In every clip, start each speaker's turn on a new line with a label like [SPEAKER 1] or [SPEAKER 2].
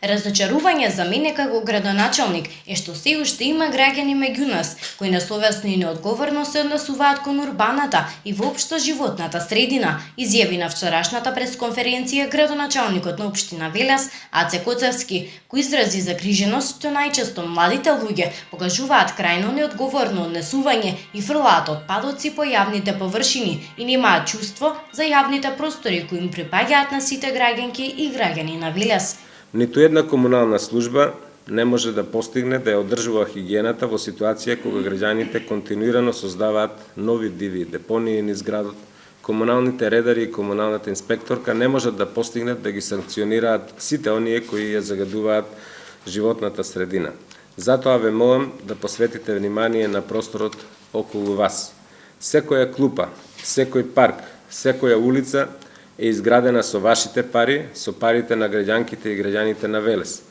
[SPEAKER 1] Разочарување за мене како градоначалник е што се уште има граѓани меѓу нас кои несовесно и неодговорно се однесуваат кон урбаната и воопшто животната средина, изјави на вчерашната пресконференција градоначалникот на општина Велес Аце Коцевски, кој изрази загриженост што најчесто младите луѓе покажуваат крајно неодговорно однесување и фрлаат отпадоци по јавните површини и немаат чувство за јавните простори кои им припаѓаат на сите граѓанки и граѓани на Велес.
[SPEAKER 2] Ниту една комунална служба не може да постигне да ја одржува хигиената во ситуација кога граѓаните континуирано создаваат нови диви депонии низ градот. Комуналните редари и комуналната инспекторка не можат да постигнат да ги санкционираат сите оние кои ја загадуваат животната средина. Затоа ве молам да посветите внимание на просторот околу вас. Секоја клупа, секој парк, секоја улица е изградена со вашите пари, со парите на граѓанките и граѓаните на Велес.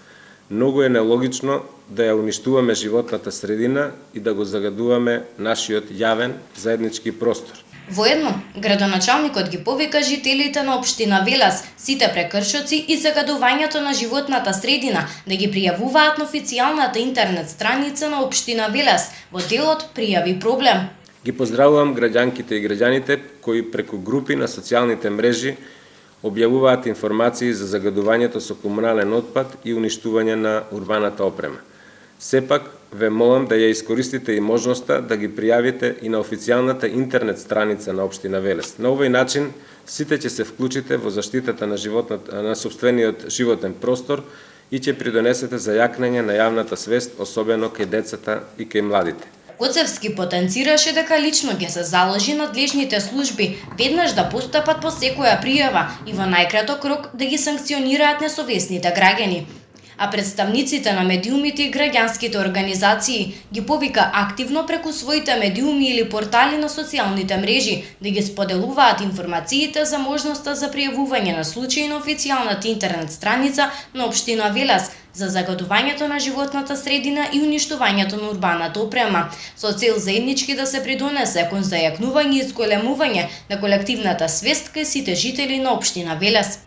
[SPEAKER 2] Многу е нелогично да ја уништуваме животната средина и да го загадуваме нашиот јавен заеднички простор.
[SPEAKER 1] Воедно, градоначалникот ги повика жителите на општина Велес сите прекршоци и загадувањето на животната средина да ги пријавуваат на официјалната интернет страница на општина Велес во делот Пријави проблем.
[SPEAKER 2] Ги поздравувам граѓанките и граѓаните кои преку групи на социјалните мрежи објавуваат информации за загадувањето со комунален отпад и уништување на урбаната опрема. Сепак, ве молам да ја искористите и можноста да ги пријавите и на официјалната интернет страница на општина Велес. На овој начин, сите ќе се вклучите во заштитата на сопствениот животен простор и ќе придонесете за јакнење на јавната свест, особено кај децата и кај младите.
[SPEAKER 1] Коцевски потенцираше дека лично ќе се заложи надлежните служби веднаш да постапат по секоја пријава и во најкраток рок да ги санкционираат несовесните граѓани. А представниците на медиумите и граѓанските организации ги повика активно преку своите медиуми или портали на социјалните мрежи да ги споделуваат информациите за можноста за пријавување на случаи на официјалната интернет страница на општина Велес за загадувањето на животната средина и уништувањето на урбаната опрема, со цел заеднички да се придонесе кон зајакнување и зголемување на колективната свест кај сите жители на општина Велес.